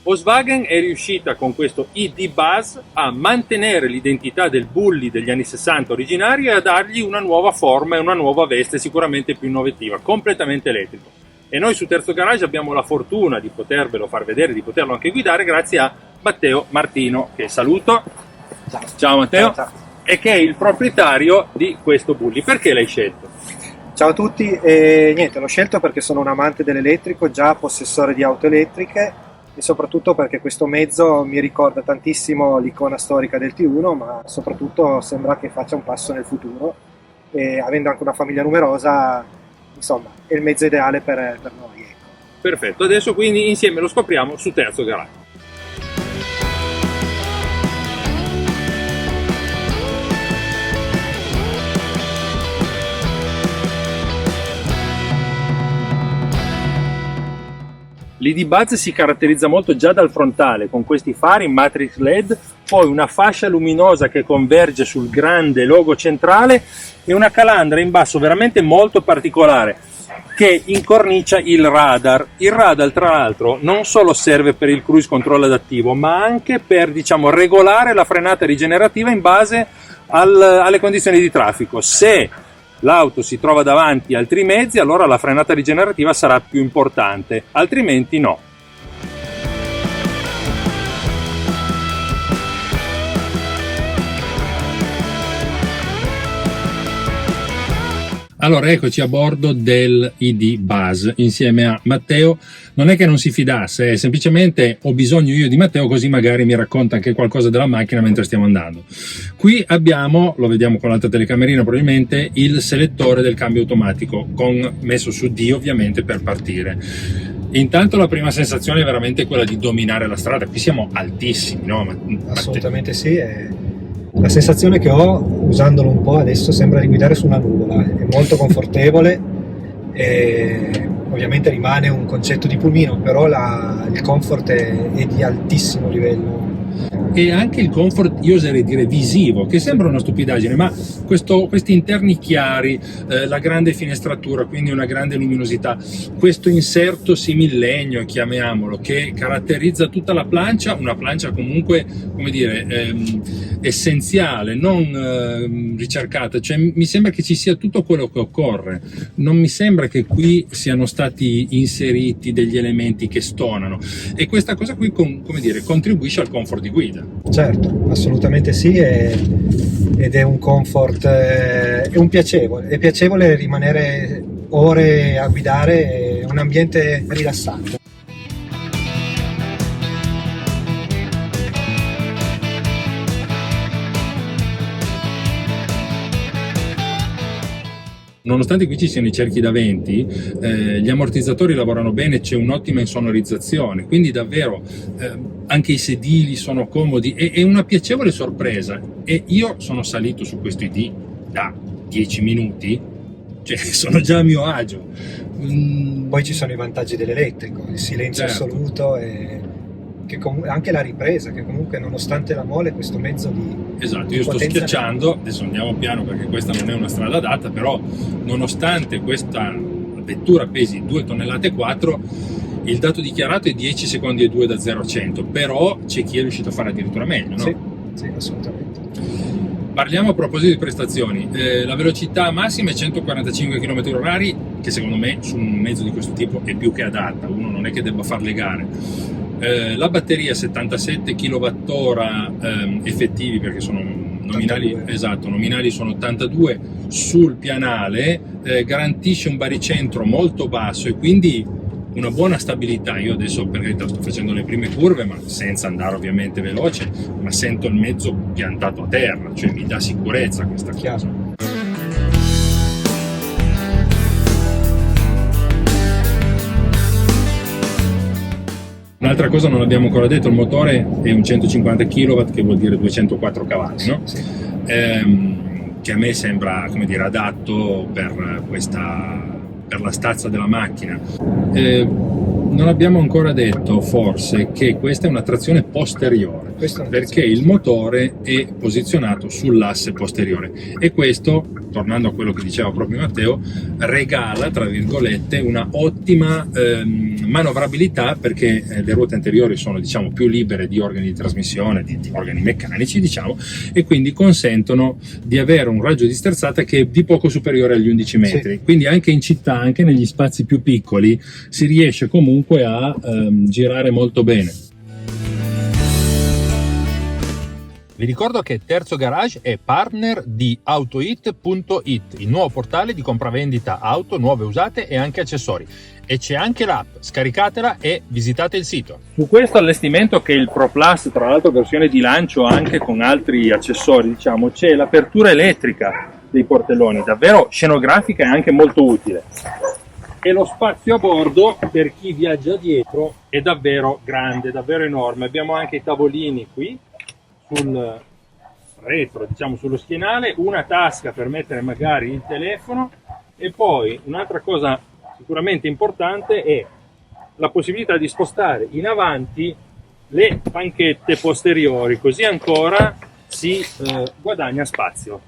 Volkswagen è riuscita con questo ID Buzz a mantenere l'identità del Bulli degli anni 60 originari e a dargli una nuova forma e una nuova veste sicuramente più innovativa, completamente elettrico. E noi su Terzo Garage abbiamo la fortuna di potervelo far vedere, di poterlo anche guidare grazie a Matteo Martino, che saluto. Ciao Matteo. Ciao. E che è il proprietario di questo Bulli. Perché l'hai scelto? Ciao a tutti, niente, l'ho scelto perché sono un amante dell'elettrico, già possessore di auto elettriche, e soprattutto perché questo mezzo mi ricorda tantissimo l'icona storica del T1, ma soprattutto sembra che faccia un passo nel futuro, e avendo anche una famiglia numerosa, insomma, è il mezzo ideale per noi. Ecco. Perfetto, adesso quindi insieme lo scopriamo su Terzo Garage. L'ID Buzz si caratterizza molto già dal frontale, con questi fari in matrix LED, poi una fascia luminosa che converge sul grande logo centrale e una calandra in basso veramente molto particolare che incornicia il radar. Il radar, tra l'altro, non solo serve per il cruise control adattivo, ma anche per, diciamo, regolare la frenata rigenerativa in base alle condizioni di traffico. Se l'auto si trova davanti a altri mezzi, allora la frenata rigenerativa sarà più importante, altrimenti no. Allora eccoci a bordo del ID Buzz insieme a Matteo. Non è che non si fidasse, semplicemente ho bisogno io di Matteo, così magari mi racconta anche qualcosa della macchina mentre stiamo andando. Qui abbiamo, lo vediamo con l'altra telecamerina probabilmente, il selettore del cambio automatico, messo su D ovviamente per partire. Intanto la prima sensazione è veramente quella di dominare la strada. Qui siamo altissimi, no? Assolutamente sì. La sensazione che ho, usandolo un po' adesso, sembra di guidare su una nuvola, è molto confortevole e ovviamente rimane un concetto di pulmino, però il comfort è di altissimo livello. E anche il comfort, io oserei dire visivo, che sembra una stupidaggine, ma questi interni chiari, la grande finestratura, quindi una grande luminosità, questo inserto simillegno, chiamiamolo, che caratterizza tutta la plancia, una plancia comunque, come dire, essenziale, non ricercata, cioè mi sembra che ci sia tutto quello che occorre, non mi sembra che qui siano stati inseriti degli elementi che stonano, e questa cosa qui, come dire, contribuisce al comfort di guida. Certo, assolutamente sì, ed è un comfort, è piacevole rimanere ore a guidare, è un ambiente rilassante. Nonostante qui ci siano i cerchi da venti, gli ammortizzatori lavorano bene, c'è un'ottima insonorizzazione, quindi davvero anche i sedili sono comodi, è una piacevole sorpresa. E io sono salito su questo ID da 10 minuti, cioè sono già a mio agio. Poi ci sono i vantaggi dell'elettrico, il silenzio assoluto e anche la ripresa, che comunque nonostante la mole questo mezzo di esatto, io sto schiacciando, adesso andiamo piano perché questa non è una strada adatta, però nonostante questa vettura pesi 2,4 tonnellate, il dato dichiarato è 10 secondi e 2 da 0 a 100, però c'è chi è riuscito a fare addirittura meglio, no? Sì, assolutamente. Parliamo a proposito di prestazioni, la velocità massima è 145 km/h, che secondo me su un mezzo di questo tipo è più che adatta, uno non è che debba fare le gare. La batteria 77 kWh effettivi, perché sono nominali, 82. Esatto, nominali sono 82 sul pianale, garantisce un baricentro molto basso e quindi una buona stabilità. Io adesso, per carità, sto facendo le prime curve, ma senza andare ovviamente veloce, ma sento il mezzo piantato a terra, cioè mi dà sicurezza questa cosa. Un'altra cosa non abbiamo ancora detto, il motore è un 150 kW, che vuol dire 204 cavalli, no? Sì. Che a me sembra, come dire, adatto per la stazza della macchina. Non abbiamo ancora detto forse che questa è una trazione posteriore. Questo non perché il motore è posizionato sull'asse posteriore, e questo, tornando a quello che diceva proprio Matteo, regala, tra virgolette, una ottima manovrabilità, perché le ruote anteriori sono, diciamo, più libere di organi di trasmissione, di organi meccanici, diciamo, e quindi consentono di avere un raggio di sterzata che è di poco superiore agli 11 metri. Sì. Quindi anche in città, anche negli spazi più piccoli, si riesce comunque a girare molto bene. Vi ricordo che Terzo Garage è partner di Autoit.it, il nuovo portale di compravendita auto, nuove, usate e anche accessori. E c'è anche l'app, scaricatela e visitate il sito. Su questo allestimento, che è il Pro Plus, tra l'altro versione di lancio anche con altri accessori, diciamo, c'è l'apertura elettrica dei portelloni, davvero scenografica e anche molto utile. E lo spazio a bordo per chi viaggia dietro è davvero grande, davvero enorme. Abbiamo anche i tavolini qui sul retro, diciamo sullo schienale, una tasca per mettere magari il telefono, e poi un'altra cosa sicuramente importante è la possibilità di spostare in avanti le panchette posteriori, così ancora si guadagna spazio.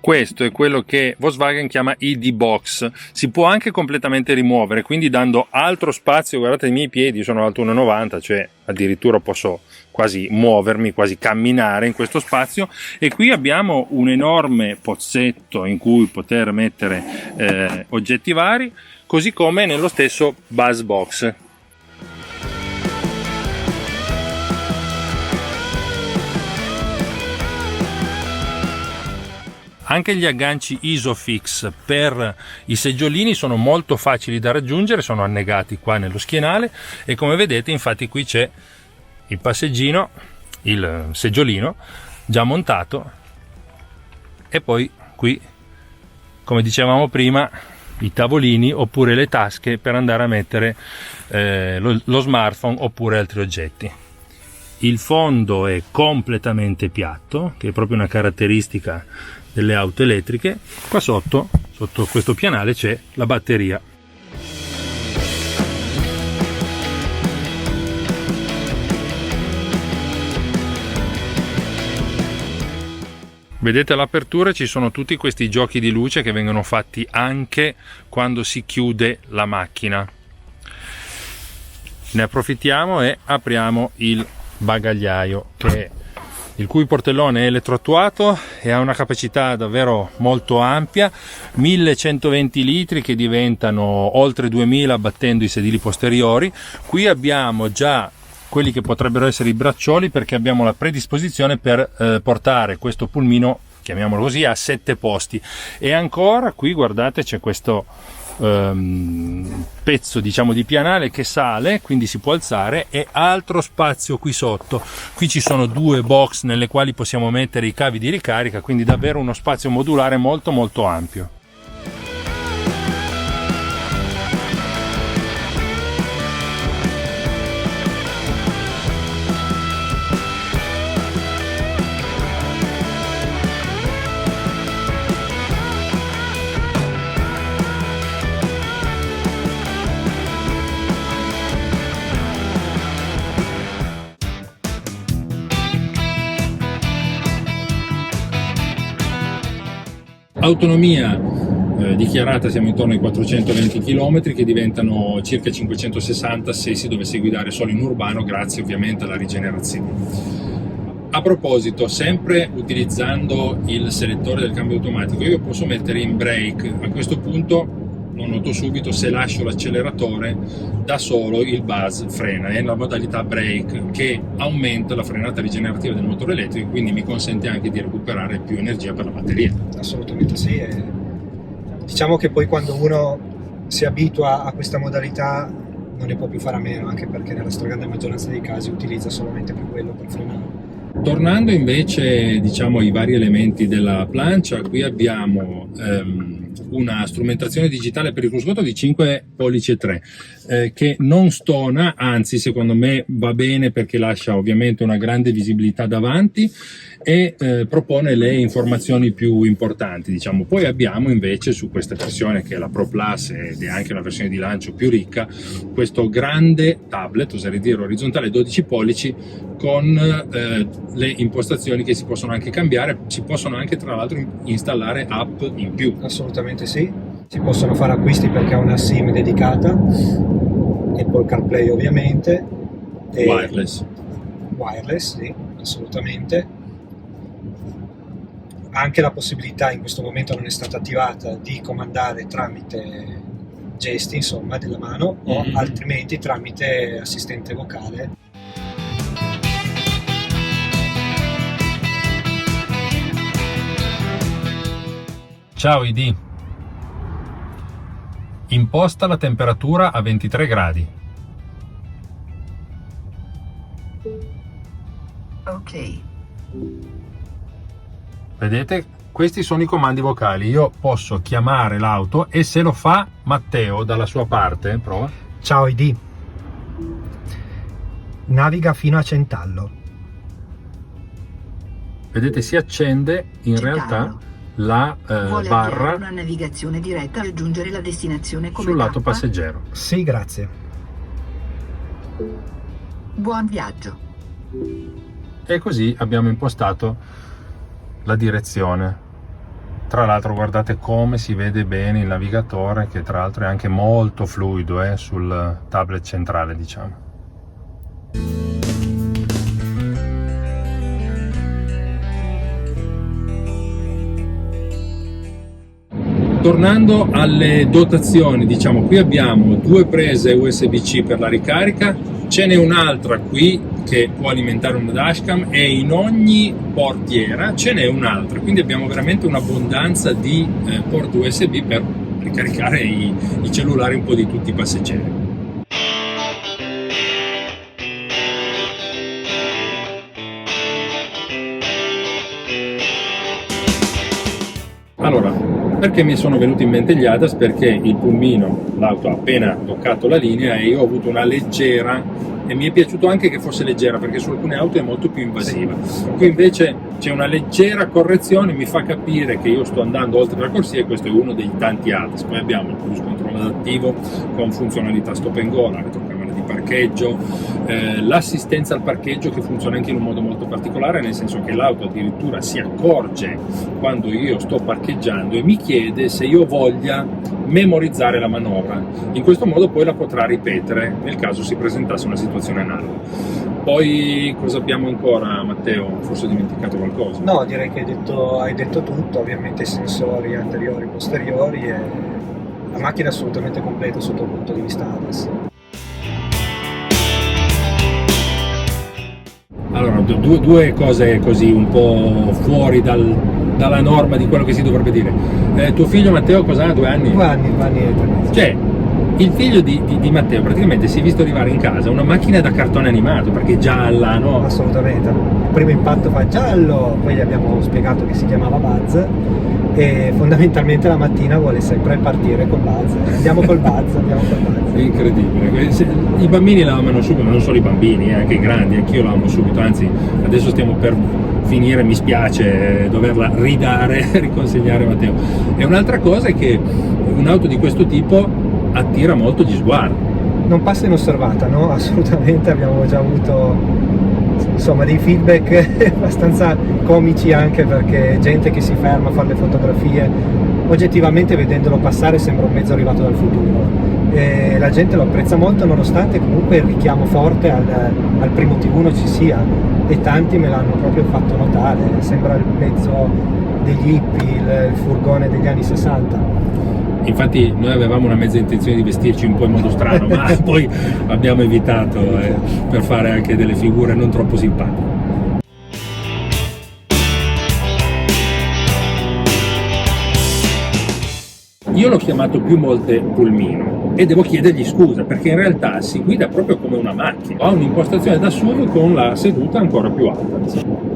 Questo è quello che Volkswagen chiama ID Box, si può anche completamente rimuovere, quindi dando altro spazio. Guardate, i miei piedi sono alto 1,90 m, cioè addirittura posso quasi muovermi, quasi camminare in questo spazio, e qui abbiamo un enorme pozzetto in cui poter mettere oggetti vari, così come nello stesso Buzz Box. Anche gli agganci Isofix per i seggiolini sono molto facili da raggiungere, sono annegati qua nello schienale, e come vedete infatti qui c'è il passeggino, il seggiolino già montato, e poi qui, come dicevamo prima, i tavolini oppure le tasche per andare a mettere lo smartphone oppure altri oggetti. Il fondo è completamente piatto, che è proprio una caratteristica delle auto elettriche. Qua sotto questo pianale c'è la batteria. Vedete all'apertura ci sono tutti questi giochi di luce che vengono fatti anche quando si chiude la macchina. Ne approfittiamo e apriamo il bagagliaio, il cui portellone è elettroattuato e ha una capacità davvero molto ampia, 1120 litri che diventano oltre 2000 battendo i sedili posteriori. Qui abbiamo già quelli che potrebbero essere i braccioli, perché abbiamo la predisposizione per portare questo pulmino, chiamiamolo così, a 7 posti. E ancora qui guardate c'è questo pezzo, diciamo, di pianale che sale, quindi si può alzare, e altro spazio qui sotto. Qui ci sono 2 box nelle quali possiamo mettere i cavi di ricarica, quindi davvero uno spazio modulare molto molto ampio. Autonomia dichiarata siamo intorno ai 420 km, che diventano circa 560 se si dovesse guidare solo in urbano, grazie ovviamente alla rigenerazione. A proposito, sempre utilizzando il selettore del cambio automatico, io posso mettere in brake. A questo punto lo noto subito, se lascio l'acceleratore da solo il buzz frena, è la modalità brake che aumenta la frenata rigenerativa del motore elettrico, quindi mi consente anche di recuperare più energia per la batteria. Assolutamente sì, diciamo che poi quando uno si abitua a questa modalità non ne può più fare a meno, anche perché nella stragrande maggioranza dei casi utilizza solamente più quello per frenare. Tornando invece, diciamo, ai vari elementi della plancia, qui abbiamo una strumentazione digitale per il cruscotto di 5 pollici e 3, che non stona, anzi secondo me va bene perché lascia ovviamente una grande visibilità davanti e propone le informazioni più importanti, diciamo. Poi abbiamo invece su questa versione, che è la Pro Plus ed è anche una versione di lancio più ricca, questo grande tablet, oserei dire orizzontale 12 pollici, con le impostazioni che si possono anche cambiare, si possono anche tra l'altro installare app in più. Assolutamente sì, si possono fare acquisti perché ha una SIM dedicata, Apple CarPlay ovviamente, e wireless, sì, assolutamente. Ha anche la possibilità, in questo momento non è stata attivata, di comandare tramite gesti, insomma, della mano, o altrimenti tramite assistente vocale. Ciao ID, imposta la temperatura a 23 gradi. Ok. Vedete? Questi sono i comandi vocali. Io posso chiamare l'auto e se lo fa Matteo dalla sua parte, prova. Ciao ID, naviga fino a Centallo. Vedete, si accende in Centallo. realtà la Vuole barra avviare una navigazione diretta a raggiungere la destinazione come sul lato tappa? passeggero. Sì, grazie. Buon viaggio. E così abbiamo impostato la direzione. Tra l'altro guardate come si vede bene il navigatore, che tra l'altro è anche molto fluido sul tablet centrale, diciamo. Tornando alle dotazioni, diciamo, qui abbiamo 2 prese USB-C per la ricarica, ce n'è un'altra qui che può alimentare una dashcam e in ogni portiera ce n'è un'altra, quindi abbiamo veramente un'abbondanza di port USB per ricaricare i cellulari un po' di tutti i passeggeri. Allora, perché mi sono venuti in mente gli ADAS? Perché il pulmino, l'auto ha appena toccato la linea e io ho avuto una leggera, e mi è piaciuto anche che fosse leggera perché su alcune auto è molto più invasiva. Qui invece c'è una leggera correzione, mi fa capire che io sto andando oltre la corsia e questo è uno dei tanti ADAS. Poi abbiamo il cruise control adattivo con funzionalità stop and go, la retrocamera di parcheggio, l'assistenza al parcheggio che funziona anche in un modo molto particolare, nel senso che l'auto addirittura si accorge quando io sto parcheggiando e mi chiede se io voglia memorizzare la manovra. In questo modo poi la potrà ripetere nel caso si presentasse una situazione analoga. Poi cosa abbiamo ancora, Matteo? Forse ho dimenticato qualcosa? No, direi che hai detto tutto, ovviamente sensori anteriori e posteriori, e la macchina è assolutamente completa sotto il punto di vista ADAS. Allora, due cose così un po' fuori dalla norma di quello che si dovrebbe dire. Tuo figlio Matteo cos'ha? 2 anni? 2 anni e 3 mesi. Cioè, il figlio di Matteo praticamente si è visto arrivare in casa una macchina da cartone animato, perché è gialla, no? Assolutamente. Il primo impatto fa giallo, poi gli abbiamo spiegato che si chiamava Buzz e fondamentalmente la mattina vuole sempre partire col Buzz. Andiamo col Buzz. È incredibile. I bambini la amano subito, ma non solo i bambini, anche i grandi, anch'io la amo subito, anzi adesso stiamo per finire, mi spiace doverla ridare, riconsegnare a Matteo. E un'altra cosa è che un'auto di questo tipo attira molto gli sguardi. Non passa inosservata, no? Assolutamente, abbiamo già avuto insomma dei feedback abbastanza comici, anche perché gente che si ferma a fare le fotografie, oggettivamente vedendolo passare sembra un mezzo arrivato dal futuro. E la gente lo apprezza molto, nonostante comunque il richiamo forte al primo T1 ci sia, e tanti me l'hanno proprio fatto notare, sembra il mezzo degli hippie, il furgone degli anni 60. Infatti noi avevamo una mezza intenzione di vestirci un po' in modo strano, ma poi abbiamo evitato per fare anche delle figure non troppo simpatiche. Io l'ho chiamato più volte pulmino e devo chiedergli scusa perché in realtà si guida proprio come una macchina. Ha un'impostazione da SUV con la seduta ancora più alta.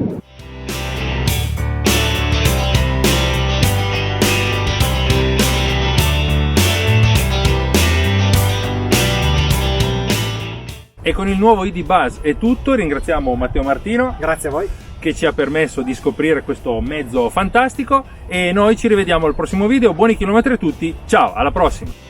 E con il nuovo ID Buzz è tutto, ringraziamo Matteo Martino. Grazie a voi. Che ci ha permesso di scoprire questo mezzo fantastico e noi ci rivediamo al prossimo video. Buoni chilometri a tutti, ciao, alla prossima!